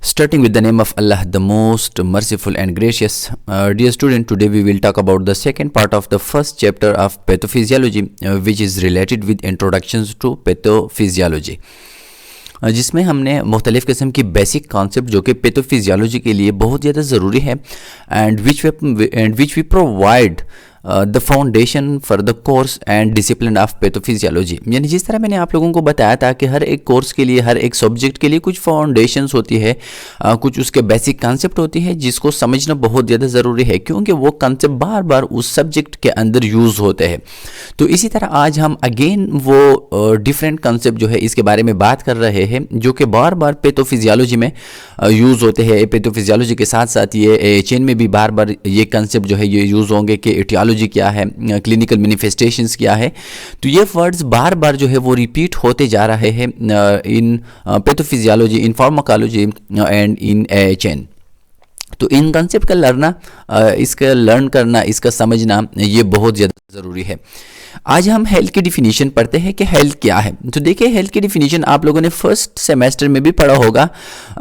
Starting with the name of Allah, the most merciful and gracious. Dear student, today we will talk about the second part of the first chapter of pathophysiology, which is related with introductions to pathophysiology. जिसमें हमने मुख्तलिफ़ किस्म की basic concept जो कि pathophysiology के लिए बहुत ज़्यादा ज़रूरी है and which we provide the foundation for the course and discipline of pathophysiology. यानी जिस तरह मैंने आप लोगों को बताया था कि हर एक कोर्स के लिए, हर एक सब्जेक्ट के लिए कुछ फाउंडेशंस होती है, कुछ उसके बेसिक कॉन्सेप्ट होती है जिसको समझना बहुत ज़्यादा ज़रूरी है, क्योंकि वो कॉन्सेप्ट बार बार उस सब्जेक्ट के अंदर यूज़ होते हैं। तो इसी तरह आज हम अगेन वो डिफरेंट कॉन्सेप्ट जो है इसके बारे में बात कर रहे हैं जो कि बार बार पैथोफिजियोलॉजी में यूज़ होते हैं। पैथोफिजियोलॉजी के साथ साथ ये चेन में भी बार बार ये कॉन्सेप्ट जो है ये यूज़ होंगे कि एटियोलॉजी क्या है, क्लिनिकल मैनिफेस्टेशंस क्या है। तो ये वर्ड्स बार बार जो है वो रिपीट होते जा रहे हैं in pathophysiology, in pharmacology and in chain. तो इन कॉन्सेप्ट का इसका लर्न करना, इसका समझना ये बहुत ज़्यादा ज़रूरी है। आज हम हेल्थ की डिफिनीशन पढ़ते हैं कि हेल्थ क्या है। तो देखिए, हेल्थ की डिफिनीशन आप लोगों ने फर्स्ट सेमेस्टर में भी पढ़ा होगा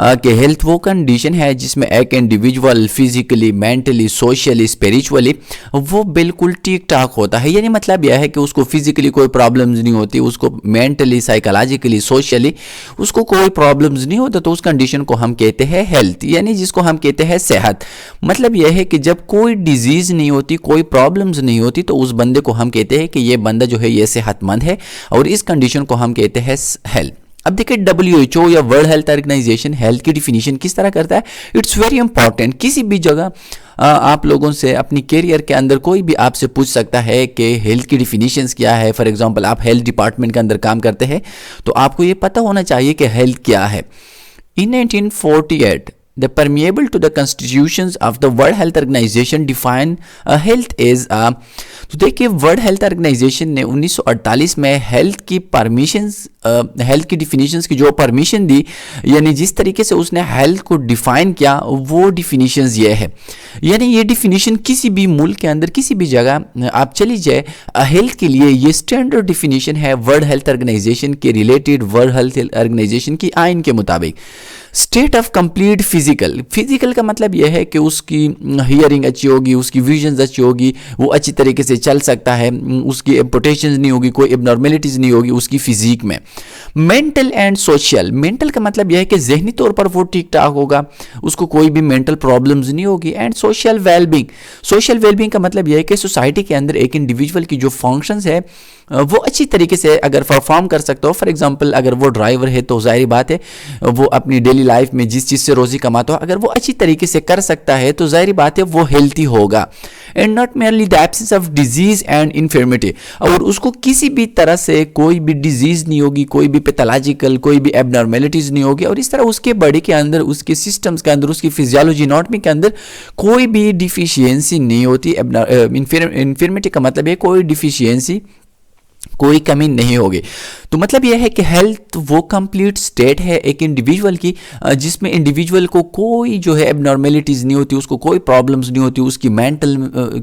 कि हेल्थ वो कंडीशन है जिसमें एक individual physically, mentally, socially, spiritually वो बिल्कुल ठीक ठाक होता है। यानी मतलब यह है कि उसको फिजिकली कोई प्रॉब्लम्स नहीं होती, उसको मेंटली, साइकोलॉजिकली, सोशली उसको कोई प्रॉब्लम्स नहीं होता, तो उस कंडीशन को हम कहते हैं हेल्थ, यानी जिसको हम कहते हैं सेहत। मतलब यह है कि जब कोई डिजीज़ नहीं होती, कोई प्रॉब्लम्स नहीं होती, तो उस बंदे को हम कहते हैं कि ये बंदा जो है ये सेहतमंद है, और इस कंडीशन को हम कहते हैं हेल्थ। अब देखिए, WHO या वर्ल्ड हेल्थ ऑर्गेनाइजेशन हेल्थ की डिफिनीशन किस तरह करता है। It's very important. किसी भी जगह आप लोगों से अपनी कैरियर के अंदर कोई भी आपसे पूछ सकता है कि हेल्थ की डिफिनीशंस क्या है। फॉर एग्जांपल, आप हेल्थ डिपार्टमेंट के अंदर काम करते हैं तो आपको ये पता होना चाहिए कि हेल्थ क्या है। इन 1948 the permeable to the constitutions of the World Health Organization define health as a। तो देखिए, वर्ल्ड हेल्थ ऑर्गेनाइजेशन ने 1948 में हेल्थ की परमिशंस, हेल्थ की डिफिनीशंस की जो परमिशन दी, यानी जिस तरीके से उसने हेल्थ को डिफाइन किया, वो डिफिनीशंस ये है। यानी ये डिफिनीशन किसी भी मुल्क के अंदर, किसी भी जगह आप चली जाए, हेल्थ के लिए ये स्टैंडर्ड डिफिनीशन है वर्ल्ड हेल्थ ऑर्गेनाइजेशन के रिलेटेड, वर्ल्ड हेल्थ ऑर्गेनाइजेशन की आइन के मुताबिक। स्टेट ऑफ कंप्लीट फिजिकल का मतलब यह है कि उसकी हियरिंग अच्छी होगी, उसकी विजन अच्छी होगी, वो अच्छी तरीके से चल सकता है, उसकी एम्पुटेशंस नहीं होगी, कोई एबनॉर्मेलिटीज़ नहीं होगी उसकी फिजिक में। मेंटल एंड सोशल, मेंटल का मतलब यह है कि जहनी तौर पर वो ठीक ठाक होगा, उसको कोई भी मेंटल प्रॉब्लम्स नहीं होगी। एंड सोशल वेलबींग का मतलब यह है कि सोसाइटी के अंदर एक इंडिविजुअल की जो फंक्शंस है वो अच्छी तरीके से अगर परफॉर्म कर सकता हो। फॉर एग्जांपल, अगर वो ड्राइवर है तो जाहिर बात है वो अपनी डेली लाइफ में जिस चीज़ से रोज़ी कमाता हो, अगर वो अच्छी तरीके से कर सकता है तो जाहिर बात है वो हेल्थी होगा। And not merely the absence of disease and infirmity, और उसको किसी भी तरह से कोई भी डिजीज़ नहीं होगी, कोई भी पैथोलॉजिकल, कोई भी एबनॉर्मेलिटीज़ नहीं होगी, और इस तरह उसके बॉडी के अंदर, उसके सिस्टम्स के अंदर, उसकी फिजियोलॉजी, एनाटॉमी के अंदर कोई भी डिफिशियंसी नहीं होती। इन्फर्मिटी का मतलब है कोई डिफिशियंसी, कोई कमी नहीं होगी। तो मतलब यह है कि हेल्थ वो कंप्लीट स्टेट है एक इंडिविजुअल की, जिसमें इंडिविजुअल को कोई जो है एबनॉर्मेलिटीज़ नहीं होती, उसको कोई प्रॉब्लम्स नहीं होती, उसकी मेंटल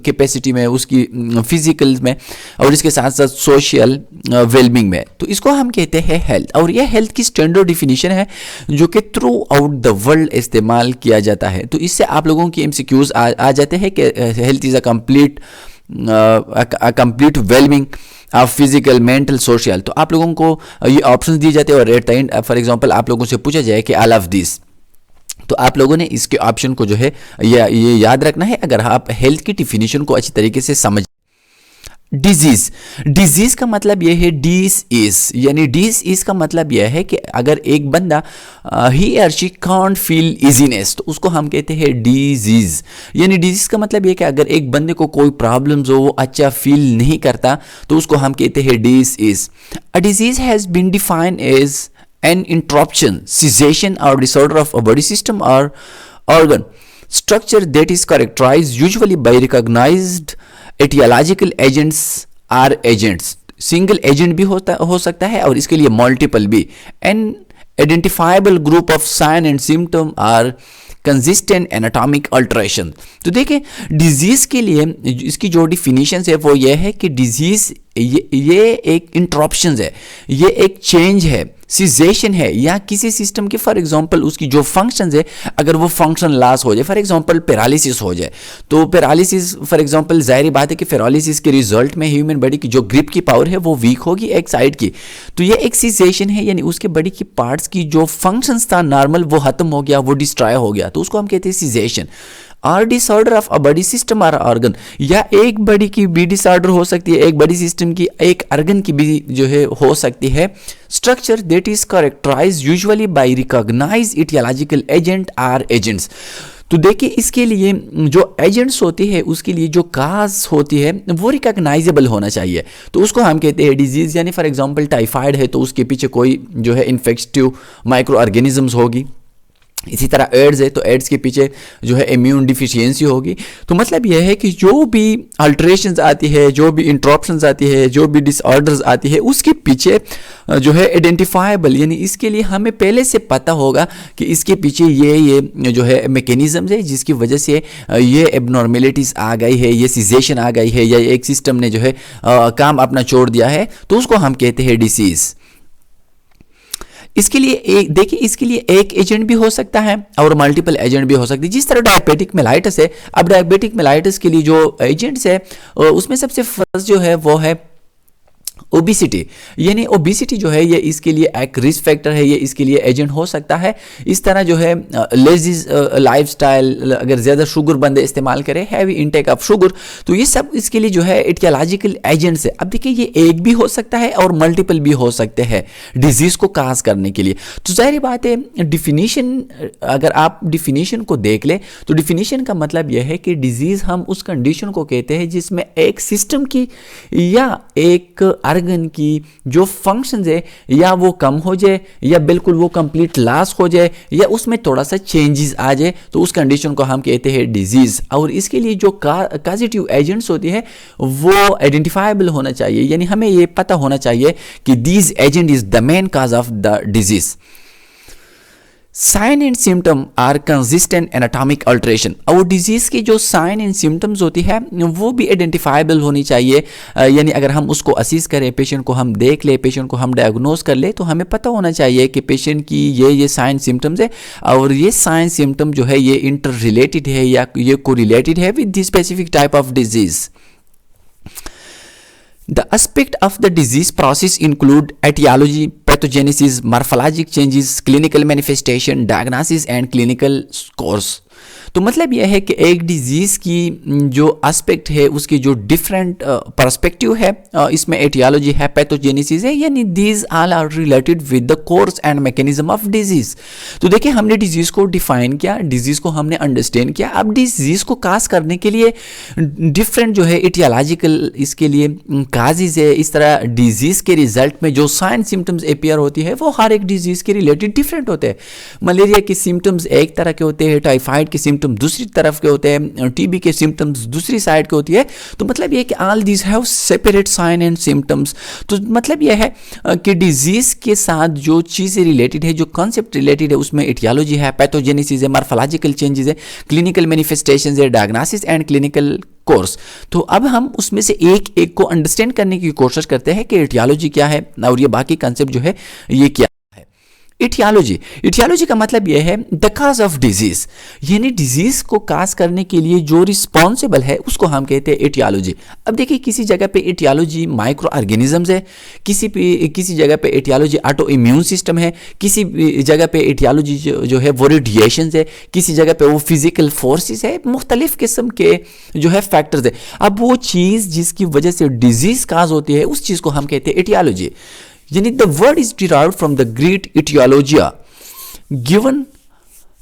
कैपेसिटी में, उसकी फिजिकल में, और इसके साथ साथ सोशल वेलबींग में। तो इसको हम कहते हैं हेल्थ, और यह हेल्थ की स्टैंडर्ड डिफिनीशन है जो कि थ्रू आउट द वर्ल्ड इस्तेमाल किया जाता है। तो इससे आप लोगों की MCQs आ जाते हैं कि health is a complete wellbeing of physical, mental, social. तो आप लोगों को ये ऑप्शंस दिए जाते हैं, और at the end for example आप लोगों से पूछा जाए कि ऑल ऑफ दिस, तो आप लोगों ने इसके ऑप्शन को जो है ये याद रखना है अगर आप हेल्थ की डिफिनीशन को अच्छी तरीके से समझ। डिजीज का मतलब यह है डिस, यानी डिस का मतलब यह है कि अगर एक बंदा ही और शी कांट फील इजीनेस, तो उसको हम कहते हैं डिजीज। यानी डिजीज का मतलब यह कि अगर एक बंदे को कोई प्रॉब्लम्स हो, वो अच्छा फील नहीं करता, तो उसको हम कहते हैं डिस। A disease has been defined as an interruption, cessation और disorder of a body system और organ structure that is characterized usually by recognized etiological agents or agents. Single agent भी हो सकता है, और इसके लिए मल्टीपल भी। An identifiable group of sign and symptom are consistent anatomic alteration. तो देखिए, डिजीज के लिए इसकी जो डिफिनीशन है वो ये है कि डिजीज ये एक इंटरप्शन है, ये एक चेंज है सीजेशन है या किसी सिस्टम के फॉर एग्जांपल उसकी जो फंक्शंस है अगर वो फंक्शन लॉस हो जाए, फॉर एग्जांपल पैरालिसिस हो जाए, तो पैरालिसिस फॉर एग्जांपल जाहिर बात है कि पैरालिसिस के रिजल्ट में ह्यूमन बॉडी की जो ग्रिप की पावर है वो वीक होगी एक साइड की, तो ये एक सीजेशन है, यानी उसके बॉडी की पार्ट्स की जो फंक्शंस था नॉर्मल वो खत्म हो गया, वो डिस्ट्रॉय हो गया, तो उसको हम कहते हैं cessation. Or disorder of a body system और ऑर्गन, या एक बॉडी की भी डिसऑर्डर हो सकती है, एक बॉडी सिस्टम की एक ऑर्गन की भी जो है हो सकती है। Structure that is characterize usually by recognize etiological agent or agents. तो देखिए इसके लिए जो एजेंट्स होती है उसके लिए जो काज होती है वो रिकॉग्नाइजेबल होना चाहिए, तो उसको हम कहते हैं डिजीज। यानी फॉर एग्जांपल टाइफाइड है तो उसके पीछे कोई जो है इन्फेक्टिव माइक्रो ऑर्गेनिजम्स होगी, इसी तरह एड्स है तो एड्स के पीछे जो है इम्यून डिफिशियंसी होगी। तो मतलब यह है कि जो भी अल्टरेशंस आती है, जो भी इंटरप्शंस आती है, जो भी डिसऑर्डर्स आती है उसके पीछे जो है आइडेंटिफाइबल, यानी इसके लिए हमें पहले से पता होगा कि इसके पीछे ये जो है मैकेनिज्म्स है जिसकी वजह से ये एबनॉर्मेलिटीज़ आ गई है, ये सीजेशन आ गई है, या एक सिस्टम ने जो है काम अपना छोड़ दिया है, तो उसको हम कहते हैं डिसीज़। इसके लिए एक देखिए, इसके लिए एक एजेंट भी हो सकता है और मल्टीपल एजेंट भी हो सकती है, जिस तरह डायबिटिक मेलाइटिस है। अब डायबिटिक मेलाइटिस के लिए जो एजेंट्स है उसमें सबसे फर्स्ट जो है वो है ओबिसिटी, यानी ओबिसिटी जो है ये इसके लिए एक रिस्क फैक्टर है, ये इसके लिए एजेंट हो सकता है। इस तरह जो है लेजीज लाइफस्टाइल, अगर ज़्यादा शुगर बंदे इस्तेमाल करें, हैवी इंटेक ऑफ शुगर, तो ये सब इसके लिए जो है इटियोलॉजिकल एजेंट्स है। अब देखिए ये एक भी हो सकता है और मल्टीपल भी हो सकते हैं डिजीज़ को काज करने के लिए। तो जाहिर बात है डिफिनीशन, अगर आप डिफिनीशन को देख ले तो डिफिनीशन का मतलब यह है कि डिजीज़ हम उस कंडीशन को कहते हैं जिसमें एक सिस्टम की या एक ऑर्गन की जो फंक्शंस है या वो कम हो जाए या बिल्कुल वो कंप्लीट लॉस हो जाए या उसमें थोड़ा सा चेंजेस आ जाए, तो उस कंडीशन को हम कहते हैं डिजीज। और इसके लिए जो कॉजेटिव एजेंट्स होती है वो आइडेंटिफाइबल होना चाहिए, यानी हमें ये पता होना चाहिए कि these agent is the main cause of the disease. Sign and symptom are consistent anatomic alteration, और डिजीज की जो साइन एंड सिम्टम्स होती है वो भी आइडेंटिफाइबल होनी चाहिए, यानी अगर हम उसको असीज करें, पेशेंट को हम देख ले, पेशेंट को हम डायग्नोज कर ले, तो हमें पता होना चाहिए कि पेशेंट की ये साइन सिम्टम्स है और ये साइन सिम्टम जो है ये इंटर रिलेटेड है या ये कोरिलेटेड है with the specific type of disease. The aspect of the disease process include etiology, pathogenesis, morphologic changes, clinical manifestation, diagnosis and clinical scores। तो मतलब यह है कि एक डिजीज़ की जो एस्पेक्ट है उसकी जो डिफरेंट पर्सपेक्टिव है, इसमें एटियोलॉजी है, पैथोजेनेसिस है, यानी these all are related with the course and mechanism of disease. तो देखिए हमने डिजीज़ को डिफाइन किया, डिजीज़ को हमने अंडरस्टैंड किया। अब डिजीज़ को काज करने के लिए डिफरेंट जो है एटियोलॉजिकल इसके लिए काजेज है। इस तरह डिजीज़ के रिजल्ट में जो साइन सिम्टम्स अपियर होती है वो हर एक डिजीज़ के रिलेटेड डिफरेंट होते हैं। मलेरिया के सिम्टम्स एक तरह के होते हैं, टाइफाइड के सिम्टम्स दूसरी तरफ के होते हैं, टीबी के सिम्टम्स दूसरी साइड के होती है। तो मतलब ये कि all these have separate sign and symptoms. तो मतलब यह है कि डिजीज के साथ जो चीज़ें रिलेटेड है, जो कॉन्सेप्ट रिलेटेड है, उसमें एटियोलॉजी है, पैथोजेनेसिस है, मॉर्फोलॉजिकल चेंजेस है, क्लिनिकल मैनिफेस्टेशंस है, डायग्नोसिस एंड क्लिनिकल कोर्स। तो अब हम उसमें से एक एक को अंडरस्टैंड करने की कोशिश करते हैं कि एटियोलॉजी क्या है और ये बाकी कॉन्सेप्ट जो है ये क्या है। इटियोलॉजी का मतलब यह है द काज ऑफ डिजीज, यानी डिजीज को काज करने के लिए जो रिस्पॉन्सिबल है उसको हम कहते हैं इटियोलॉजी। अब देखिए किसी जगह पे इटियोलॉजी माइक्रो ऑर्गेनिजम्स है, किसी जगह पे इटियोलॉजी ऑटो इम्यून सिस्टम है, किसी जगह पे इटियोलॉजी जो है वो रेडिएशन है, किसी जगह पे वो फिजिकल फोर्सेस है, मुख्तलिफ किस्म के जो है फैक्टर्स है। अब वो चीज़ जिसकी वजह से डिजीज काज होती है उस चीज़ को हम कहते हैं इटियोलॉजी। यानी the word is derived from the Greek etiologia,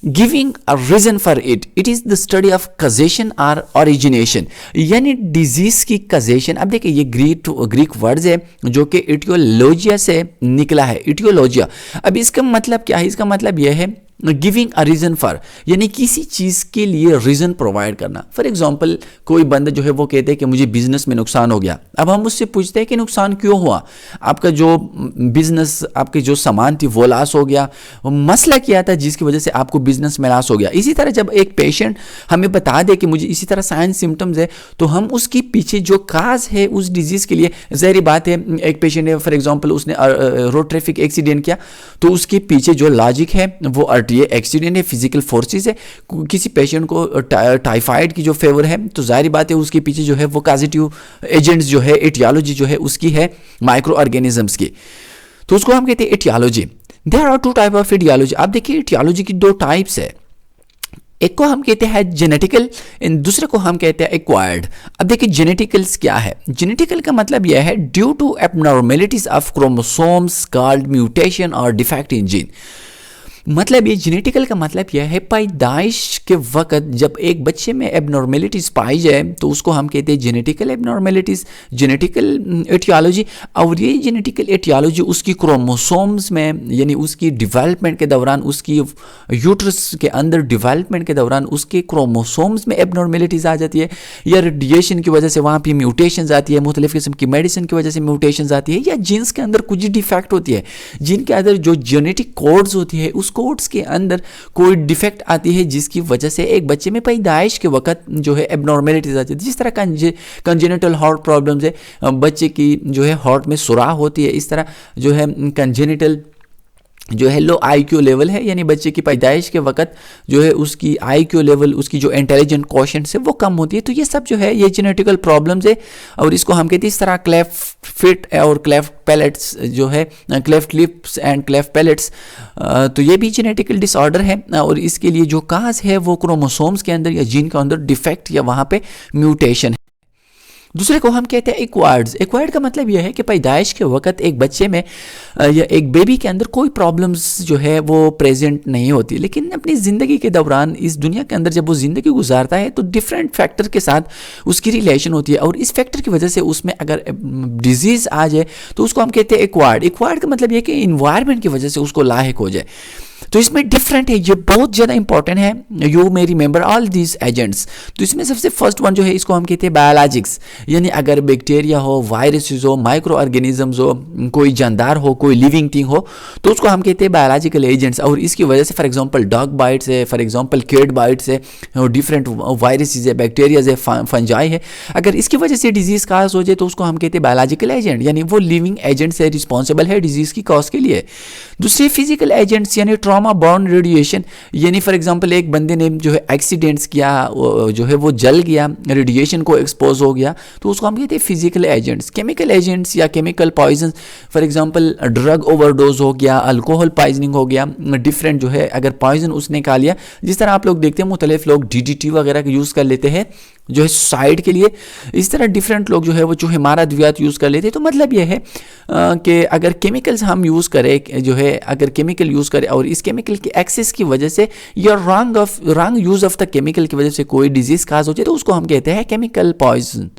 giving a reason for it. It is the study of causation और ओरिजिनेशन, यानी डिजीज की कजेशन। अब देखिए ये ग्रीक वर्ड्स है जो कि इटियोलॉजिया से निकला है, इटियोलॉजिया। अब इसका मतलब क्या है? इसका मतलब यह है गिविंग अ रीज़न फॉर, यानी किसी चीज़ के लिए रीज़न प्रोवाइड करना। फॉर एग्जांपल कोई बंदा जो है वो कहते हैं कि मुझे बिजनेस में नुकसान हो गया। अब हम उससे पूछते हैं कि नुकसान क्यों हुआ, आपका जो बिजनेस, आपकी जो सामान थी वो लॉस हो गया, मसला क्या था जिसकी वजह से आपको बिजनेस में लॉस हो गया। इसी तरह जब एक पेशेंट हमें बता दे कि मुझे इसी तरह साइन सिम्टम्स है, तो हम उसके पीछे जो काज है उस डिजीज़ के लिए, ज़ाहिर बात है एक पेशेंट है फॉर एग्जांपल उसने रोड ट्रैफिक एक्सीडेंट किया, तो उसके पीछे जो लॉजिक है वो आरटीए एक्सीडेंट है, फिजिकल फोर्सेस है। किसी पेशेंट को टाइफाइड की जो फेवर है, तो जाहिर बात है उसके पीछे जो है वो पॉजिटिव एजेंट्स जो है, एटियोलॉजी जो है उसकी है माइक्रो ऑर्गेनिजम्स की, तो उसको हम कहते हैं etiology. There are two type of etiology. आप देखिए एटियोलॉजी की दो टाइप्स है, एक को हम कहते हैं जेनेटिकल, दूसरे को हम कहते हैं एक्वायर्ड। अब देखिए जेनेटिकल्स क्या है। जेनेटिकल का मतलब यह है due to abnormalities of chromosomes called mutation और डिफेक्ट इन जीन। मतलब ये जेनेटिकल का मतलब यह है पैदाइश के वक्त जब एक बच्चे में एबनॉर्मेलिटीज पाई जाए तो उसको हम कहते हैं जेनेटिकल एबनॉर्मेलिटीज, जेनेटिकल एटियोलॉजी। और ये जेनेटिकल एटियोलॉजी उसकी क्रोमोसोम्स में, यानी उसकी डेवलपमेंट के दौरान, उसकी यूट्रस के अंदर डेवलपमेंट के दौरान उसके क्रोमोसोम्स में एबनॉर्मेलिटीज आ जाती है, या रेडिएशन की वजह से वहाँ पे म्यूटेशन आती है, मुख्तलिफ किस्म की मेडिसिन की वजह से म्यूटेशन आती है, या जीन्स के अंदर कुछ डिफेक्ट होती है, जिनके अंदर जो जेनेटिक कोड्स होती है उस कोड्स के अंदर कोई डिफेक्ट आती है, जिसकी वजह से एक बच्चे में पैदाइश के वक्त जो है एबनॉर्मेलिटीज आती है। जिस तरह कंजेनिटल हार्ट प्रॉब्लम्स है, बच्चे की जो है हार्ट में सुराख होती है, इस तरह जो है कंजेनिटल जो है लो आईक्यू लेवल है, यानी बच्चे की पैदाइश के वक्त जो है उसकी आईक्यू लेवल, उसकी जो इंटेलिजेंट क्वोशेंट है वो कम होती है। तो ये सब जो है ये जेनेटिकल प्रॉब्लम्स है, और इसको हम कहते हैं इस तरह क्लेफ्ट फिट और क्लेफ्ट पैलेट्स जो है, cleft lips and cleft palates, तो ये भी जेनेटिकल डिसऑर्डर है, और इसके लिए जो काज है वो क्रोमोसोम्स के अंदर या जीन के अंदर डिफेक्ट या वहाँ पे म्यूटेशन है। दूसरे को हम कहते हैं एक्वायर्ड्स। एक्वायर्ड का मतलब यह है कि पैदाइश के वक्त एक बच्चे में या एक बेबी के अंदर कोई प्रॉब्लम्स जो है वो प्रेजेंट नहीं होती, लेकिन अपनी ज़िंदगी के दौरान इस दुनिया के अंदर जब वो ज़िंदगी गुजारता है तो डिफरेंट फैक्टर के साथ उसकी रिलेशन होती है, और इस फैक्टर की वजह से उसमें अगर डिजीज़ आ जाए तो उसको हम कहते हैं एक्वायर्ड। एक्वायर्ड का मतलब यह कि इन्वायरमेंट की वजह से उसको लायक हो जाए। तो इसमें डिफरेंट है, ये बहुत ज़्यादा इंपॉर्टेंट है। You may remember all these agents. तो इसमें सबसे फर्स्ट वन जो है इसको हम कहते हैं बायोलॉजिक्स, यानी अगर बैक्टीरिया हो, वायरसेस हो, माइक्रो ऑर्गेनिजम्स हो, कोई जानदार हो, कोई लिविंग थिंग हो, तो उसको हम कहते हैं बायोलॉजिकल एजेंट्स। और इसकी वजह से फॉर एग्जांपल डॉग बाइट्स है, फॉर एग्जांपल कैट बाइट्स है, डिफरेंट वायरसेस है, बैक्टीरियाज है, फंजाई है, अगर इसकी वजह से डिजीज़ काज हो जाए तो उसको हम कहते हैं बायोलॉजिकल एजेंट, यानी वो लिविंग एजेंट से रिस्पॉन्सिबल है डिजीज़ की कॉज के लिए। दूसरे फिजिकल एजेंट्स यानी ट्रॉमा बॉर्न रेडिएशन, यानी फॉर एग्जांपल एक बंदे ने जो है एक्सीडेंट्स किया, जो है वो जल गया, रेडिएशन को एक्सपोज हो गया, तो उसको हम कहते हैं फिजिकल एजेंट्स। केमिकल एजेंट्स या chemical poison, for example drug overdose हो गया, अल्कोहल पॉइजनिंग हो गया, डिफरेंट जो है अगर पॉइजन उसने खा लिया, जिस तरह आप लोग देखते हैं मुख्तलिफ लोग डीडीटी वगैरह का यूज़ कर लेते हैं जो है सुसाइड के लिए, इस तरह डिफरेंट लोग जो है वो जो हमारा अद्वियात यूज़ कर लेते हैं। तो मतलब यह है कि अगर केमिकल्स हम यूज़ करें, जो है अगर केमिकल यूज़ करें और इस केमिकल की एक्सेस की वजह से या wrong use of the chemical की वजह से कोई डिजीज़ काज हो जाए तो उसको हम कहते हैं chemical poison.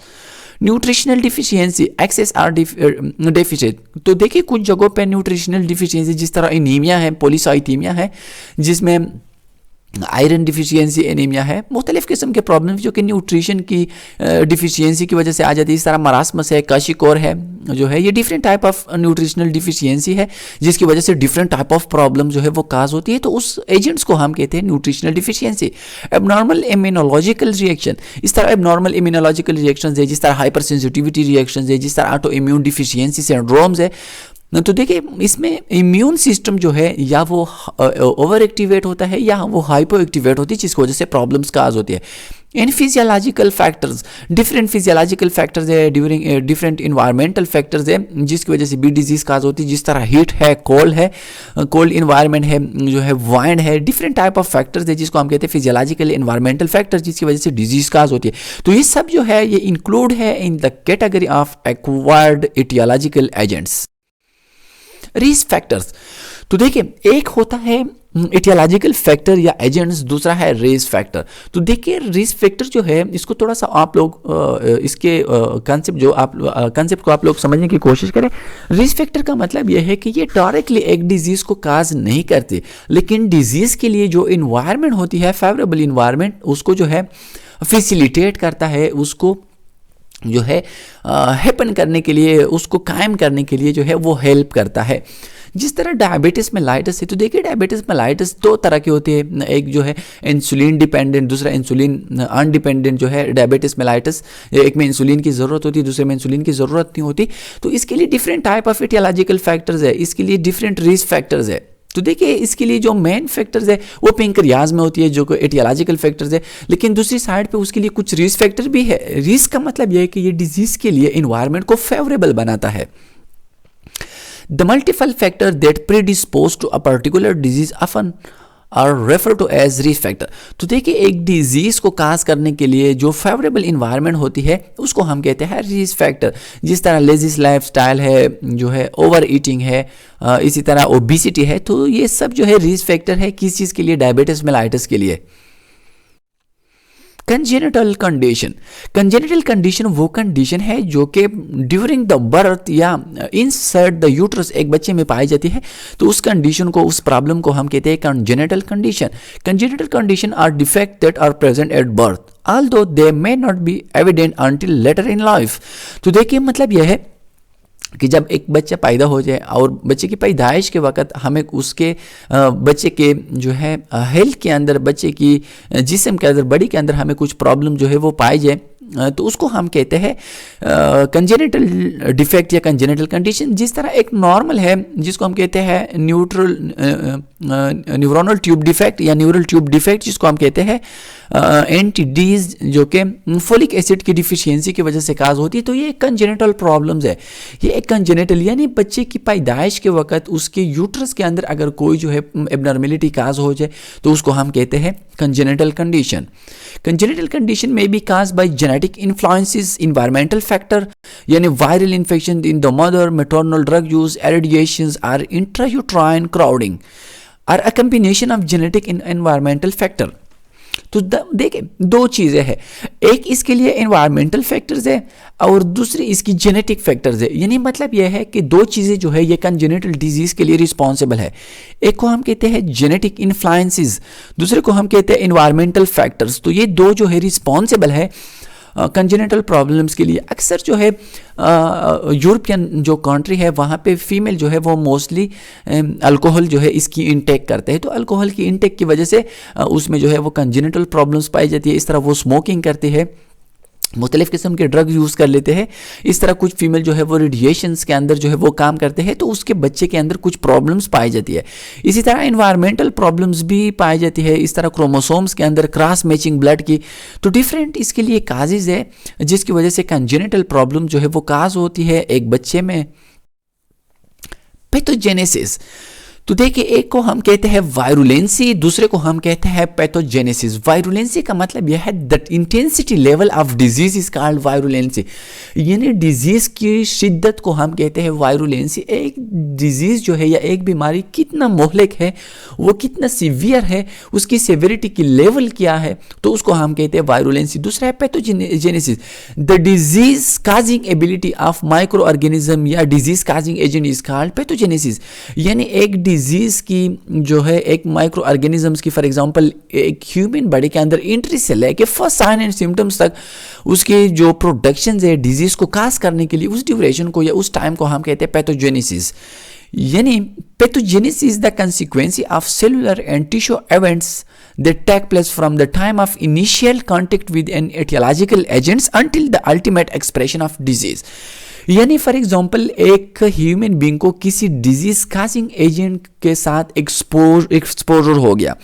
Nutritional deficiency, excess or deficient. तो देखिए कुछ जगहों पे न्यूट्रिशनल डिफिशियंसी, जिस तरह एनीमिया है, पॉलीसाइथीमिया है, जिसमें आयरन डिफिशियंसी एनीमिया है, मुख्तलिफ किस्म के प्रॉब्लम्स जो कि न्यूट्रिशन की डिफिशियंसी की वजह से आ जाती है। इस तरह मरासमस है, काशिकोर है, जो है ये different type of nutritional deficiency है, जिसकी वजह से डिफरेंट टाइप ऑफ प्रॉब्लम जो है वो काज होती है। तो उस एजेंट्स को हम कहते हैं nutritional deficiency. Abnormal immunological reaction, इस तरह एबनॉर्मल इम्यूनोलॉजिकल रिएक्शंस है, जिस तरह हाइपर सेंसिटिविटी रिएक्शंस है, जिस तरह ऑटो इम्यून डिफिशियंसी सिंड्रोम्स है। तो देखिए इसमें इम्यून सिस्टम जो है या वो ओवर एक्टिवेट होता है या वो हाइपो एक्टिवेट होती है, जिसकी वजह से प्रॉब्लम्स काज होती है। इन physiological factors, different physiological factors है, ड्यूरिंग डिफरेंट इन्वायरमेंटल फैक्टर्स है, जिसकी वजह से भी डिजीज़ काज होती है। जिस तरह हीट है, कोल्ड इन्वायरमेंट है, जो है वाइंड है, डिफरेंट टाइप ऑफ फैक्टर्स है जिसको हम कहते हैं फिजियोलॉजिकल इन्वायरमेंटल फैक्टर्स, जिसकी वजह से डिजीज़ काज होती है। तो ये सब जो है ये इंक्लूड है in the category of acquired aetiological agents. Risk factors, तो देखिए एक होता है एटियोलॉजिकल फैक्टर या एजेंट्स, दूसरा है रेस फैक्टर। तो देखिए रेस फैक्टर जो है इसको थोड़ा सा आप लोग इसके कंसेप्ट को आप लोग समझने की कोशिश करें। रेस फैक्टर का मतलब यह है कि ये डायरेक्टली एक डिजीज को काज नहीं करते, लेकिन डिजीज के लिए जो इन्वायरमेंट होती है, फेवरेबल इन्वायरमेंट, उसको जो है फैसिलिटेट करता है, उसको जो है हैपन करने के लिए, उसको कायम करने के लिए जो है वो हेल्प करता है। जिस तरह डायबिटीज़ मेलाइटिस है, तो देखिए डायबिटीज़ मेलाइटिस दो तरह की होती है, एक जो है इंसुलिन डिपेंडेंट, दूसरा इंसुलिन अनडिपेंडेंट जो है डायबिटीज़ मेलाइटिस। एक में इंसुलिन की ज़रूरत होती है, दूसरे में इंसुलिन की ज़रूरत नहीं होती। तो इसके लिए different type of aetiological factors है, इसके लिए डिफरेंट रिस्क फैक्टर्स है। तो देखिए इसके लिए जो मेन फैक्टर्स है वो पेंक्रियाज में होती है, जो एटियोलॉजिकल फैक्टर्स है, लेकिन दूसरी साइड पे उसके लिए कुछ रिस्क फैक्टर भी है। रिस्क का मतलब यह है कि ये डिजीज के लिए इन्वायरमेंट को फेवरेबल बनाता है। The multiple factors that predispose to a particular disease often are referred to as risk factor। तो देखिए एक डिजीज को काज करने के लिए जो फेवरेबल इन्वायरमेंट होती है उसको हम कहते हैं रिस्क फैक्टर। जिस तरह लेजिस लाइफस्टाइल है, जो है ओवर ईटिंग है, इसी तरह ओबिसिटी है, तो ये सब जो है रिस्क फैक्टर है। किस चीज़ के लिए? डायबिटीज मेलाइटिस के लिए। कंजेनिटल कंडीशन, कंजेनिटल कंडीशन वो कंडीशन है जो कि ड्यूरिंग द बर्थ या इनसाइड द यूट्रस एक बच्चे में पाई जाती है। तो उस कंडीशन को, उस प्रॉब्लम को हम कहते हैं congenital condition. Congenital condition are defect that are present at birth although they may not be evident until later in life। तो देखिए मतलब यह है कि जब एक बच्चा पैदा हो जाए और बच्चे की पैदाइश के वक़्त हमें उसके बच्चे के जो है हेल्थ के अंदर, बच्चे की जिस्म के अंदर, बॉडी के अंदर हमें कुछ प्रॉब्लम जो है वो पाई जाए, तो उसको हम कहते हैं कंजेनिटल डिफेक्ट या कंजेनिटल कंडीशन। जिस तरह एक नॉर्मल है जिसको हम कहते हैं न्यूरोनल ट्यूब डिफेक्ट या न्यूरल ट्यूब डिफेक्ट, जिसको हम कहते हैं एनटीडीज, जो कि फोलिक एसिड की डिफिशियंसी की वजह से काज होती है। तो ये कंजेनिटल प्रॉब्लम्स है। ये एक कंजेनिटल यानी बच्चे की पैदाइश के वक्त उसके यूट्रस के अंदर अगर कोई जो है एबनॉर्मेलिटी काज हो जाए तो उसको हम कहते हैं कंजेनिटल कंडीशन। कंजेनिटल कंडीशन में be caused by genetic influences, environmental factor यानी viral infection in the mother, maternal drug use, irradiations और इंट्रायूट्राइन क्राउडिंग और a combination of genetic and environmental factor. तो देखिए दो चीज़ें हैं, एक इसके लिए एनवायरमेंटल फैक्टर्स है और दूसरी इसकी जेनेटिक फैक्टर्स है। यानी मतलब यह है कि दो चीज़ें जो है ये कंजेनिटल डिजीज़ के लिए रिस्पॉन्सिबल है। एक को हम कहते हैं जेनेटिक इन्फ्लुएंसेस, दूसरे को हम कहते हैं एनवायरमेंटल फैक्टर्स। तो ये दो जो है रिस्पॉन्सिबल है कंजेनिटल प्रॉब्लम्स के लिए। अक्सर जो है यूरोपियन जो कंट्री है वहाँ पे फीमेल जो है वो मोस्टली अल्कोहल जो है इसकी इनटेक करते हैं। तो अल्कोहल की इनटेक की वजह से उसमें जो है वो कंजेनिटल प्रॉब्लम्स पाई जाती है। इस तरह वो स्मोकिंग करते हैं, मुख्तलिफ़ किस्म के ड्रग यूज़ कर लेते हैं। इस तरह कुछ फीमेल जो है वो रेडिएशंस के अंदर जो है वो काम करते हैं, तो उसके बच्चे के अंदर कुछ प्रॉब्लम्स पाई जाती है। इसी तरह एनवायरमेंटल प्रॉब्लम्स भी पाई जाती है, इस तरह क्रोमोसोम्स के अंदर क्रॉस मैचिंग ब्लड की। तो डिफरेंट इसके लिए काजेज है जिसकी वजह से कंजेनिटल प्रॉब्लम जो है वो काज होती है एक बच्चे में। पैथोजेनेसिस, तो देखिए एक को हम कहते हैं वायरुलेंसी, दूसरे को हम कहते हैं पैथोजेनेसिस। वायरुलेंसी का मतलब यह है that intensity level of disease is called virulency, यानी डिजीज की शिद्दत को हम कहते हैं वायरुलेंसी। एक डिजीज जो है या एक बीमारी कितना मोहलिक है, वो कितना सीवियर है, उसकी सेवेरिटी की लेवल क्या है, तो उसको हम कहते हैं वायरुलेंसी। दूसरा है pathogenesis, the disease causing ability of micro organism या disease causing agent is called pathogenesis. यानी एक डिजीज की जो है एक माइक्रो ऑर्गेनिजम्स की, फॉर एग्जांपल एक ह्यूमन बॉडी के अंदर एंट्री से लेके फर्स्ट साइन एंड सिम्टम्स तक उसके जो प्रोडक्शन है डिजीज को काज करने के लिए, उस ड्यूरेशन को या उस टाइम को हम कहते हैं पैथोजेनेसिस। यानी pathogenesis the consequence of cellular and tissue events that take place from the time of initial contact with an etiological agents until the ultimate expression of disease। यानी फॉर एग्जांपल एक human being को किसी disease causing agent के साथ exposure हो गया।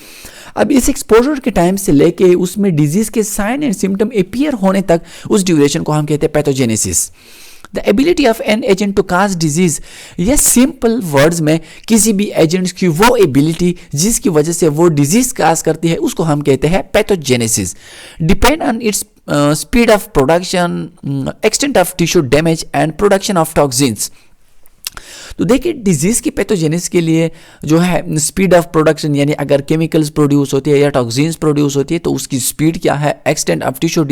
अब इस एक्सपोजर के टाइम से लेके उसमें डिजीज के साइन एंड सिम्टम अपीयर होने तक उस ड्यूरेशन को हम कहते हैं pathogenesis. The ability of an agent to cause disease, या सिंपल वर्ड्स में किसी भी एजेंट की वो एबिलिटी जिसकी वजह से वो डिजीज काज करती है उसको हम कहते हैं pathogenesis. Depend on it's speed of production, extent of tissue damage and production of toxins। तो देखिए डिजीज की पैथोजेनेसिस के लिए जो है स्पीड ऑफ प्रोडक्शन, यानी अगर केमिकल्स प्रोड्यूस होती है या टॉक्सिन्स प्रोड्यूस होती है तो उसकी स्पीड क्या है, एक्सटेंट ऑफ टिश्यू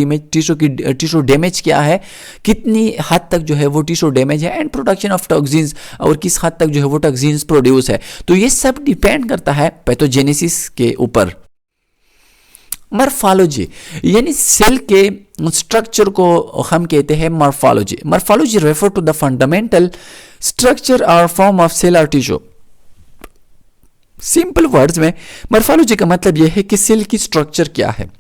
डैमेज क्या है, कितनी हद तक जो है वो टिश्यू डैमेज है, एंड प्रोडक्शन ऑफ टॉक्सिन्स, और किस हद तक जो है वो टॉक्सिन्स प्रोड्यूस है। तो ये सब डिपेंड करता है पैथोजेनेसिस के ऊपर। मॉर्फोलॉजी यानी सेल के स्ट्रक्चर को हम कहते हैं morphology. Morphology refer to the fundamental structure और फॉर्म ऑफ सेल और टिश्यू। सिंपल वर्ड्स में मॉर्फोलॉजी का मतलब यह है कि सेल की स्ट्रक्चर क्या है,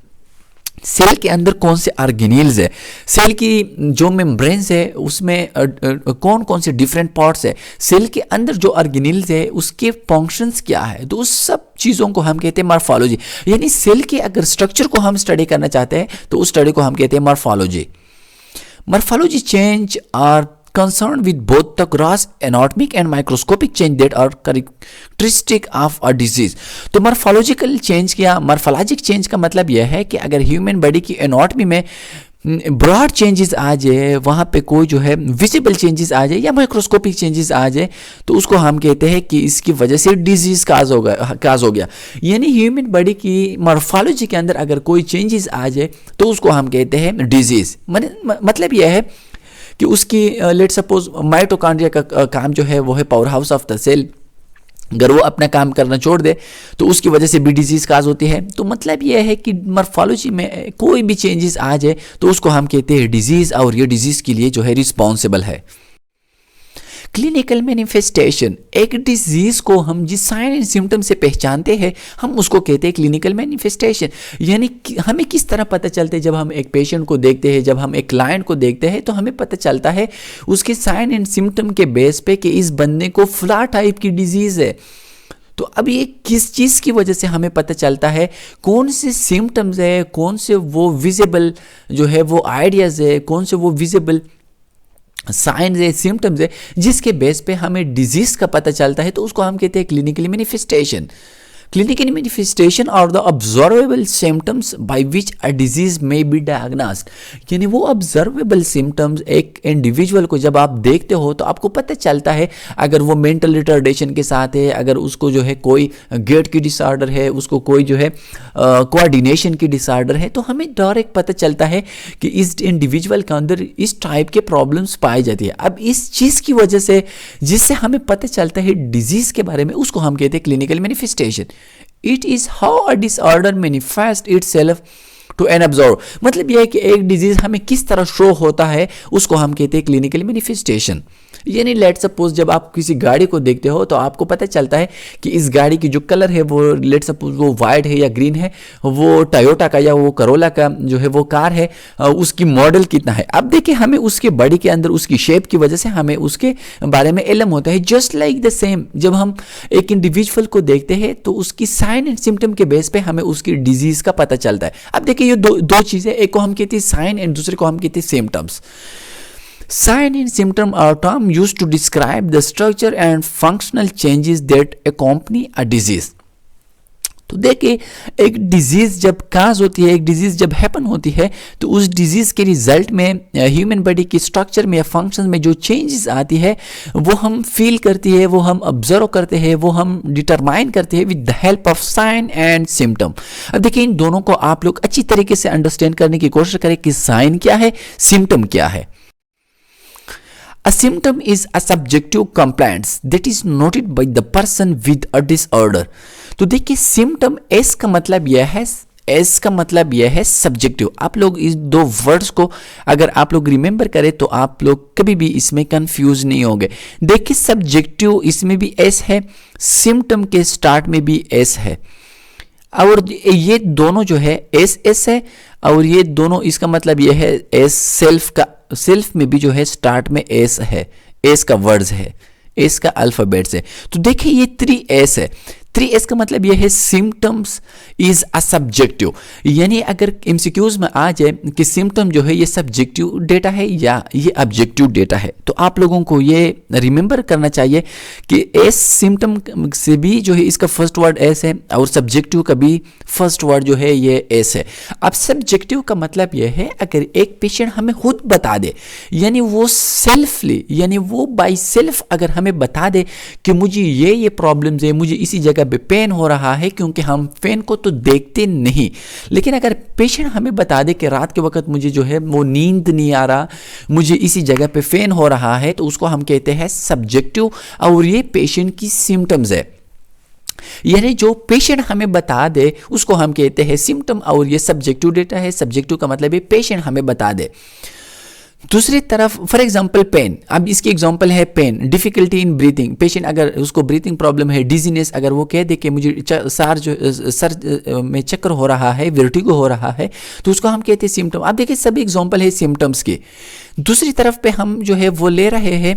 सेल के अंदर कौन से ऑर्गेनेल्स है, सेल की जो मेम्ब्रेन्स है उसमें कौन कौन से डिफरेंट पार्ट्स है, सेल के अंदर जो ऑर्गेनेल्स है उसके फंक्शंस क्या है, तो उस सब चीज़ों को हम कहते हैं मॉर्फोलॉजी। यानी सेल के अगर स्ट्रक्चर को हम स्टडी करना चाहते हैं तो उस स्टडी को हम कहते हैं morphology. Morphology change are concerned with both the gross anatomic and microscopic change that are characteristic of a disease। तो मॉर्फोलॉजिकल चेंज क्या, मॉर्फोलॉजिक चेंज का मतलब यह है कि अगर ह्यूमन बॉडी की एनाटॉमी में ब्रॉड चेंजेस आ जाए, वहाँ पे कोई जो है विजिबल चेंजेस आ जाए या माइक्रोस्कोपिक चेंजेस आ जाए तो उसको हम कहते हैं कि इसकी वजह से डिजीज काज हो गया। यानी ह्यूमन बॉडी की मॉर्फोलॉजी के अंदर अगर कोई चेंजेस आ जाए तो उसको हम कहते हैं डिजीज। मतलब यह है कि उसकी लेट सपोज माइटोकॉन्ड्रिया का काम जो है वो है power house of the cell, अगर वो अपना काम करना छोड़ दे तो उसकी वजह से भी डिजीज काज होती है। तो मतलब यह है कि मॉर्फोलॉजी में कोई भी चेंजेस आ जाए तो उसको हम कहते हैं डिजीज, और ये डिजीज के लिए जो है रिस्पॉन्सिबल है। क्लिनिकल मैनिफेस्टेशन, एक डिजीज को हम जिस साइन एंड सिम्टम से पहचानते हैं हम उसको कहते हैं क्लिनिकल मैनिफेस्टेशन। यानी हमें किस तरह पता चलता है, जब हम एक पेशेंट को देखते हैं, जब हम एक क्लाइंट को देखते हैं तो हमें पता चलता है उसके साइन एंड सिम्टम के बेस पे कि इस बंदे को फ्ला टाइप की डिजीज है। तो अब ये किस चीज़ की वजह से हमें पता चलता है, कौन से सिम्टम्स है, कौन से वो विजिबल जो है वो आइडियाज़ है, कौन से वो विजिबल साइंस है, सिम्टम्स है, जिसके बेस पे हमें डिजीज का पता चलता है, तो उसको हम कहते हैं क्लिनिकल मैनिफेस्टेशन। क्लिनिकल मैनिफेस्टेशन और the observable symptoms by which a disease में बी डायग्नोस्ड। यानी वो ऑब्जर्वेबल सिम्टम्स एक इंडिविजुअल को जब आप देखते हो तो आपको पता चलता है अगर वो मेंटल रिटार्डेशन के साथ है, अगर उसको जो है कोई गेट की डिसऑर्डर है, उसको कोई जो है कोऑर्डिनेशन की डिसऑर्डर है, तो हमें डायरेक्ट पता चलता है कि इस इंडिविजुअल के अंदर इस टाइप के प्रॉब्लम्स पाई जाती है। अब इस चीज़ की वजह से जिससे हमें पता चलता है डिजीज के बारे में, उसको हम कहते हैं clinical manifestation. It is how a disorder manifests itself to an observer। मतलब यह है कि एक डिजीज हमें किस तरह शो होता है उसको हम कहते हैं क्लिनिकल मैनिफेस्टेशन। यानी लेट सपोज जब आप किसी गाड़ी को देखते हो तो आपको पता चलता है कि इस गाड़ी की जो कलर है वो लेट सपोज वो वाइट है या ग्रीन है, वो टोयोटा का या वो करोला का जो है वो कार है, उसकी मॉडल कितना है। अब देखिए हमें उसके बॉडी के अंदर उसकी शेप की वजह से हमें उसके बारे में इल्म होता है। जस्ट लाइक द सेम जब हम एक इंडिविजुअल को देखते हैं तो उसकी साइन एंड सिम्टम के बेस पे हमें उसकी डिजीज का पता चलता है। अब देखिए ये दो चीज़ें, एक को हम कहते हैं साइन एंड दूसरे को हम कहते हैं symptoms. Sign and symptom are term used to describe the structure and functional changes that accompany a disease। तो देखिए एक डिजीज जब काज होती है, एक डिजीज जब हैपन होती है तो उस डिजीज के रिजल्ट में ह्यूमन बॉडी की स्ट्रक्चर में या फंक्शन में जो चेंजेस आती है वो हम फील करती है, वो हम ऑब्जर्व करते हैं, वो हम डिटरमाइन करते हैं with the help of sign and symptom. अब देखिए इन दोनों को आप लोग अच्छी तरीके से अंडरस्टैंड करने की कोशिश करें कि साइन क्या है, सिम्टम क्या है। A symptom is a subjective complaint that is noted by the person with a disorder। तो देखिए सिम्टम एस का मतलब यह है, एस का मतलब यह है सब्जेक्टिव। आप लोग इस दो वर्ड्स को अगर आप लोग रिमेंबर करें तो आप लोग कभी भी इसमें कंफ्यूज नहीं होंगे। देखिए सब्जेक्टिव इसमें भी एस है, सिम्टम के स्टार्ट में भी एस है, और ये दोनों जो है एस एस है, और ये दोनों इसका मतलब ये है एस सेल्फ का, सेल्फ में भी जो है स्टार्ट में एस है, एस का वर्ड्स है, एस का अल्फाबेट्स है। तो देखिए ये 3 एस है, 3S का मतलब यह है सिम्टम्स इज अ सब्जेक्टिव, यानी अगर एमसीक्यूज में आ जाए कि सिम्टम जो है ये सब्जेक्टिव डेटा है या ये ऑब्जेक्टिव डेटा है, तो आप लोगों को ये रिमेंबर करना चाहिए कि एस सिम्टम से भी जो है इसका फर्स्ट वर्ड एस है और सब्जेक्टिव का भी फर्स्ट वर्ड जो है ये एस है। अब सब्जेक्टिव का मतलब यह है अगर एक पेशेंट हमें खुद बता दे, यानी वो सेल्फली, यानी वो बाय सेल्फ अगर हमें बता दे कि मुझे ये प्रॉब्लम्स है, मुझे इसी जगह पे पेन हो रहा है, क्योंकि हम पेन को तो देखते नहीं, लेकिन अगर पेशेंट हमें बता दे कि रात के वक्त मुझे जो है वो नींद नहीं आ रहा, मुझे इसी जगह पे पेन हो रहा है, तो उसको हम कहते हैं सब्जेक्टिव और ये पेशेंट की सिम्टम्स है। यानी जो पेशेंट हमें बता दे उसको हम कहते हैं सिम्टम और ये सब्जेक्टिव डेटा है। सब्जेक्टिव का मतलब है पेशेंट हमें बता दे। दूसरी तरफ फॉर एग्जांपल पेन, अब इसकी एग्जांपल है pain, difficulty in breathing, patient अगर उसको ब्रीथिंग प्रॉब्लम है, डिजीनेस, अगर वो कह दे कि मुझे सर में चक्कर हो रहा है, वर्टिगो हो रहा है, तो उसको हम कहते हैं सिम्टम। आप देखिए सभी एग्जांपल है सिम्टम्स के। दूसरी तरफ पे हम जो है वो ले रहे हैं,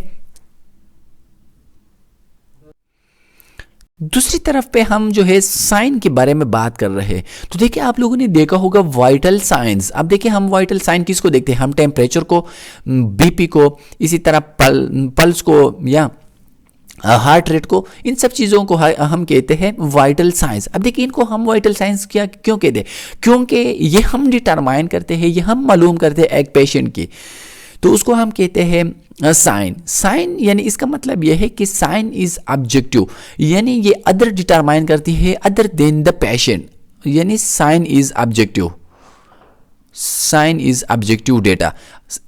दूसरी तरफ पे हम जो है साइन के बारे में बात कर रहे हैं। तो देखिए आप लोगों ने देखा होगा वाइटल साइंस। अब देखिए हम वाइटल साइन किसको देखते हैं, हम टेम्परेचर को, बीपी को, इसी तरह पल्स को या हार्ट रेट को, इन सब चीज़ों को हम कहते हैं वाइटल साइंस। अब देखिए इनको हम वाइटल साइंस क्या क्यों कहते हैं, क्योंकि ये हम डिटरमाइन करते हैं, ये हम मालूम करते हैं एक पेशेंट की, तो उसको हम कहते हैं साइन। साइन यानी इसका मतलब यह है कि साइन इज ऑब्जेक्टिव, यानी ये अदर डिटरमाइन करती है अदर देन द पेशेंट, यानी sign is objective, sign is objective data.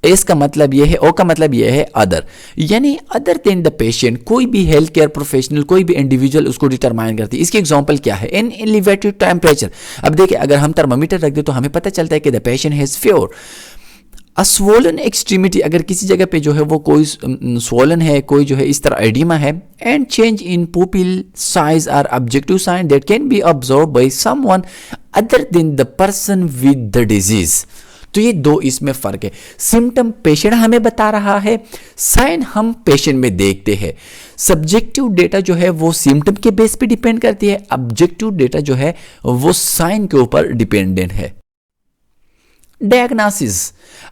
S का मतलब यह है, ओ का मतलब यह है अदर, यानी अदर देन द पेशेंट, कोई भी हेल्थ केयर प्रोफेशनल, कोई भी इंडिविजुअल उसको डिटरमाइन करती है। इसकी एग्जांपल क्या है, एन एलिवेटेड टेम्परेचर। अब देखिए अगर हम थर्मामीटर रख दे तो हमें पता चलता है कि the patient has fever. Swollen extremity, अगर किसी जगह पे जो है वो कोई स्वोलन है, कोई जो है इस तरह एडिमा है, and change in pupil size are objective sign that can be observe by someone other than the person with the disease. तो ये दो इसमें फर्क है। सिम्टम पेशेंट हमें बता रहा है, साइन हम पेशेंट में देखते हैं। सब्जेक्टिव डेटा जो है वो सिम्टम के बेस पे डिपेंड करती है, ऑब्जेक्टिव डेटा जो है वो साइन के ऊपर डिपेंडेंट है। डायग्नोसिस,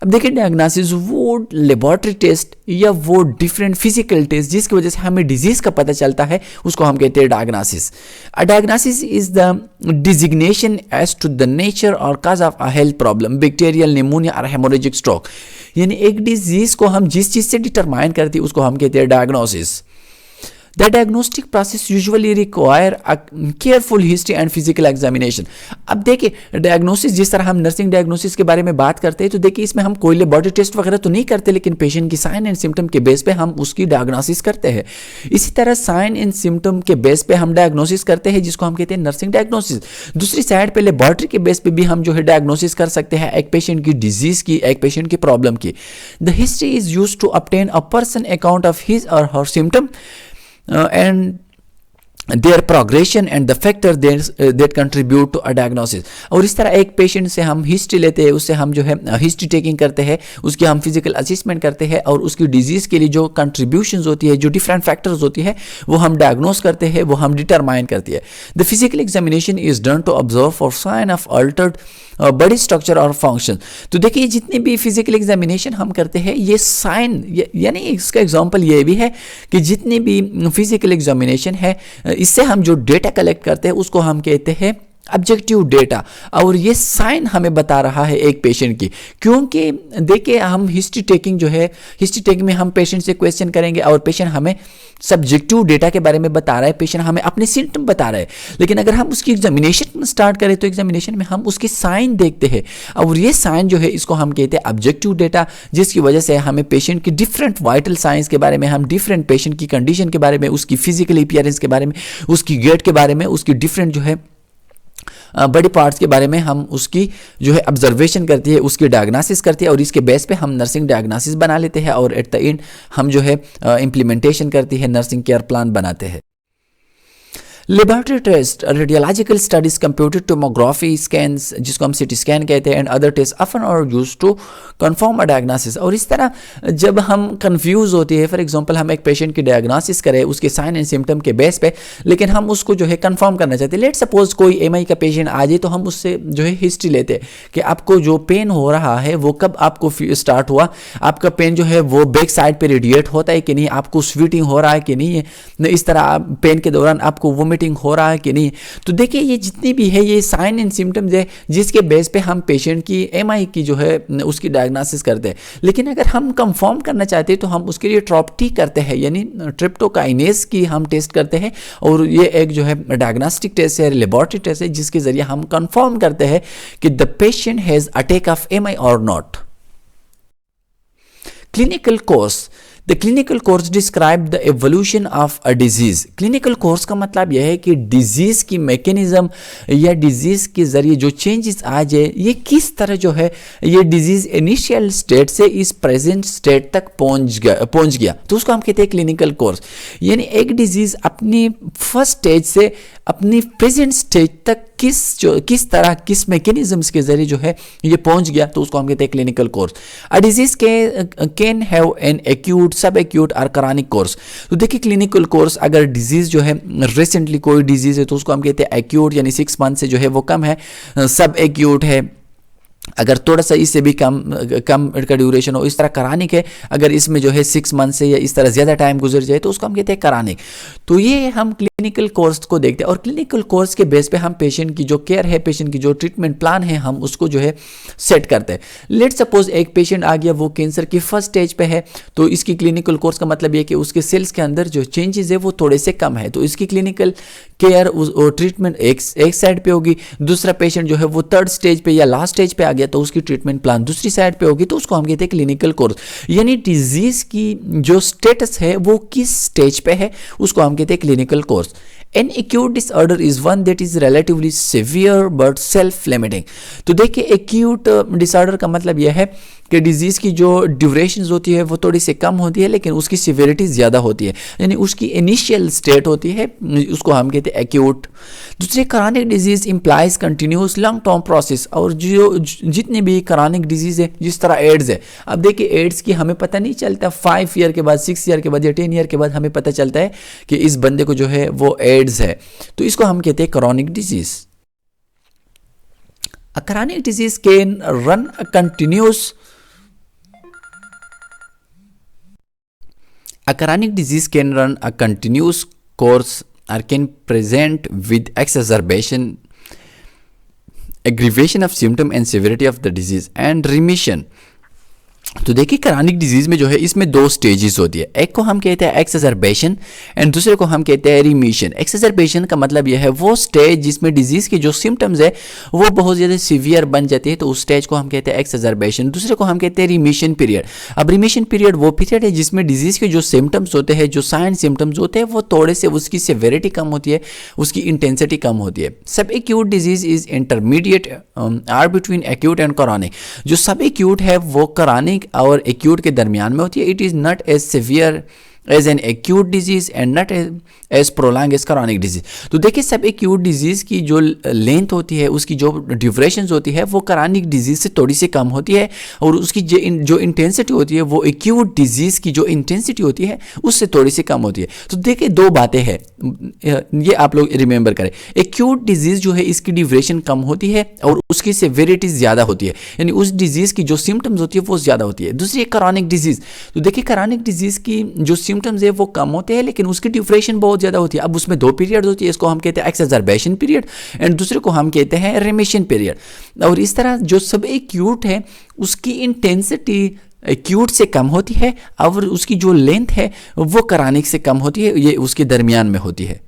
अब देखिए डायग्नोसिस वो लेबोरेटरी टेस्ट या वो डिफरेंट फिजिकल टेस्ट जिसकी वजह से हमें डिजीज का पता चलता है, उसको हम कहते हैं diagnosis. A diagnosis is the designation as to the nature और cause of a health problem, bacterial, pneumonia और हेमोरेजिक स्ट्रोक। यानी एक डिजीज को हम जिस चीज से डिटरमाइन करते हैं उसको हम कहते हैं diagnosis. The diagnostic process usually require a careful history and physical examination। अब देखिए डायग्नोसिस, जिस तरह हम नर्सिंग डायग्नोसिस के बारे में बात करते हैं, तो देखिए इसमें हम कोई लेबोरेटरी टेस्ट वगैरह तो नहीं करते, लेकिन पेशेंट की साइन एंड सिम्टम के बेस पे हम उसकी डायग्नोसिस करते हैं। इसी तरह साइन एंड सिम्टम के बेस पे हम डायग्नोसिस करते हैं, जिसको हम कहते हैं नर्सिंग डायग्नोसिस। दूसरी साइड पे लेबोरेटरी के बेस पे भी हम जो है डायग्नोसिस कर सकते हैं एक पेशेंट की डिजीज की, एक पेशेंट की प्रॉब्लम की। The history is used to obtain a person account of his और her symptom and their progression and the factor that contribute to a diagnosis। और इस तरह एक पेशेंट से हम हिस्ट्री लेते हैं, उससे हम जो है हिस्ट्री टेकिंग करते हैं, उसकी हम फिजिकल असेसमेंट करते हैं और उसकी डिजीज़ के लिए जो कंट्रीब्यूशंस होती है, जो डिफरेंट फैक्टर्स होती है, वो हम डायग्नोस करते हैं, वो हम डिटरमाइन करती है। The physical examination is done to observe for sign of altered body structure और फंक्शन। तो देखिए जितने भी फिजिकल एग्जामिनेशन हम करते हैं ये साइन, यानी इसका एग्जांपल ये भी है कि जितने भी फिजिकल एग्जामिनेशन है इससे हम जो डेटा कलेक्ट करते हैं उसको हम कहते हैं ऑब्जेक्टिव डेटा। और ये साइन हमें बता रहा है एक पेशेंट की, क्योंकि देखिए हम हिस्ट्री टेकिंग जो है, हिस्ट्री टेकिंग में हम पेशेंट से क्वेश्चन करेंगे और पेशेंट हमें सब्जेक्टिव डेटा के बारे में बता रहा है, पेशेंट हमें अपने सिम्टम बता रहा है। लेकिन अगर हम उसकी एग्जामिनेशन स्टार्ट करें तो एग्जामिनेशन में हम उसकी साइन देखते हैं और ये साइन जो है इसको हम कहते हैं ऑब्जेक्टिव डेटा, जिसकी वजह से हमें पेशेंट की डिफरेंट वाइटल साइंस के बारे में, हम डिफरेंट पेशेंट की कंडीशन के बारे में, उसकी फिजिकल अपीयरेंस के बारे में, उसकी गेट के बारे में, उसकी डिफरेंट जो है बड़ी पार्ट्स के बारे में हम उसकी जो है ऑब्जर्वेशन करती है, उसकी डायग्नोसिस करती है और इसके बेस पे हम नर्सिंग डायग्नोसिस बना लेते हैं और एट द एंड हम जो है इम्प्लीमेंटेशन करती है, नर्सिंग केयर प्लान बनाते हैं। Laboratory test, radiological studies, computed tomography scans जिसको हम सिटी स्कैन कहते हैं, and other test often are used to confirm a diagnosis. और इस तरह जब हम कंफ्यूज होते हैं, फॉर एग्जांपल हम एक पेशेंट की डायग्नोसिस करें उसके साइन एंड सिम्टम के बेस पे, लेकिन हम उसको जो है कंफर्म करना चाहते हैं। लेट सपोज कोई एमआई का पेशेंट आ जाए, तो हम उससे जो है हिस्ट्री लेते हैं कि आपको जो पेन हो रहा है वो कब आपको स्टार्ट हुआ, आपका पेन जो है वो बैक साइड पे रेडिएट होता है कि नहीं, आपको स्वीटिंग हो रहा है कि नहीं है, इस तरह पेन के दौरान आपको वोमिटिंग हो रहा है कि नहीं। तो देखिए ये जितनी भी है ये साइन एंड सिम्टम्स है जिसके बेस पे हम पेशेंट की एमआई की जो है उसकी डायग्नोसिस करते हैं। लेकिन अगर हम कंफर्म करना चाहते हैं तो हम उसके लिए ट्रोप्टी करते हैं, यानी ट्रिप्टोकाइनेज की हम टेस्ट करते हैं, और ये एक जो है डायग्नोस्टिक टेस्ट है, लेबोरेटरी टेस्ट है, जिसके जरिए हम कंफर्म करते हैं कि the patient has attack of MI और not. Clinical course, the clinical course describe the evolution of a disease. Clinical course का मतलब यह है कि डिजीज की मैकेनिज्म या डिजीज के जरिए जो चेंजेस आ जाए, ये किस तरह जो है ये डिजीज इनिशियल स्टेट से इस प्रेजेंट स्टेट तक पहुंच गया, तो उसको हम कहते हैं क्लिनिकल कोर्स। यानी एक डिजीज अपनी फर्स्ट स्टेज से अपनी प्रेजेंट स्टेज तक किस तरह किस मैकेनिज्म्स के जरिए जो है ये पहुंच गया, तो उसको हम कहते हैं clinical course. A disease can have an acute, सब एक्यूट और क्रॉनिक कोर्स। तो देखिए क्लिनिकल कोर्स, अगर डिजीज जो है रिसेंटली कोई डिजीज है तो उसको हम कहते हैं एक्यूट, यानी 6 मंथ से जो है वो कम है। सब एक्यूट है अगर थोड़ा सा इससे भी कम का ड्यूरेशन हो, इस तरह करानिक है अगर इसमें जो है 6 मंथ से या इस तरह ज़्यादा टाइम गुजर जाए तो उसको हम कहते हैं करानिक। तो ये हम क्लिनिकल कोर्स को देखते हैं, और क्लिनिकल कोर्स के बेस पे हम पेशेंट की जो केयर है, पेशेंट की जो ट्रीटमेंट प्लान है, हम उसको जो है सेट करते हैं। लेट सपोज एक पेशेंट आ गया, वो कैंसर की फर्स्ट स्टेज पे है, तो इसकी क्लिनिकल कोर्स का मतलब ये कि उसके सेल्स के अंदर जो चेंजेस है वो थोड़े से कम है, तो इसकी क्लिनिकल केयर और ट्रीटमेंट एक साइड पे होगी। दूसरा पेशेंट जो है वो थर्ड स्टेज पे या लास्ट स्टेज पे आ गया, तो उसकी ट्रीटमेंट प्लान दूसरी साइड पे होगी, तो उसको हम कहते हैं क्लिनिकल कोर्स। यानी डिजीज की जो स्टेटस है वो किस स्टेज पे है, उसको हम कहते हैं clinical course. An acute disorder is one that is relatively severe but self-limiting। तो देखिए एक्यूट डिसऑर्डर का मतलब यह है कि डिजीज़ की जो ड्यूरेशन होती है वो थोड़ी सी कम होती है, लेकिन उसकी सिवियरिटी ज़्यादा होती है, यानी उसकी इनिशियल स्टेट होती है, उसको हम कहते हैं एक्यूट। दूसरे chronic disease implies continuous long term process, और जो जितनी भी क्रॉनिक डिजीज़ है, जिस तरह एड्स है, अब देखिए एड्स की हमें पता नहीं चलता, 5 ईयर के बाद, 6 ईयर के बाद या 10 ईयर के बाद हमें पता चलता है कि इस बंदे को जो है वो एड्स है, तो इसको हम कहते हैं chronic disease. A chronic disease can run a continuous course or can present with exacerbation, aggravation of symptom and severity of the disease and remission। तो देखिए क्रॉनिक डिजीज में जो है इसमें 2 स्टेजेस होती है, एक को हम कहते हैं एक्सेजरबेशन एंड दूसरे को हम कहते हैं रिमिशन। एक्सेजरबेशन का मतलब यह है वो स्टेज जिसमें डिजीज के जो सिम्टम्स है वो बहुत ज़्यादा सीवियर बन जाती है, तो उस स्टेज को हम कहते हैं एक्सेजरबेशन। दूसरे को हम कहते हैं रिमिशन पीरियड। अब रिमिशन पीरियड वो पीरियड है जिसमें डिजीज के जो सिम्टम्स होते हैं, जो साइन सिम्टम्स होते हैं, वो थोड़े से उसकी सेवेरिटी कम होती है, उसकी इंटेंसिटी कम होती है। Subacute disease is intermediate or between acute and chronic. जो सब एक्यूट है वो क्रॉनिक और एक्यूट के दरमियान में होती है। It is not as severe as an acute disease and not as prolong as chronic disease. तो देखिए सब एक्यूट डिजीज की जो लेंथ होती है, उसकी जो ड्यूरेशन होती है वो क्रॉनिक डिजीज से थोड़ी सी कम होती है, और उसकी जो इंटेंसिटी होती है वो एक्यूट डिजीज की जो इंटेंसिटी होती है उससे थोड़ी सी कम होती है। तो देखिए 2 बातें हैं, ये आप लोग रिमेंबर करें। एक्यूट डिजीज जो है इसकी ड्यूरेशन कम होती है और उसकी सेवेरिटी ज़्यादा होती है, यानी उस डिजीज की जो सिम्टम्स होती है वो ज़्यादा होती है। दूसरी क्रॉनिक डिजीज, तो देखिए क्रॉनिक डिजीज की जो सिम्टम्स है वो कम होते हैं, लेकिन उसकी ड्यूरेशन बहुत ज़्यादा होती है। अब उसमें 2 पीरियड होती है, इसको हम कहते हैं एक्सेजरबेशन पीरियड एंड दूसरे को हम कहते हैं रिमिशन पीरियड। और इस तरह जो सब एक्यूट है उसकी इंटेंसिटी एक्यूट से कम होती है और उसकी जो लेंथ है वो क्रॉनिक से कम होती है, ये उसके दरमियान में होती है।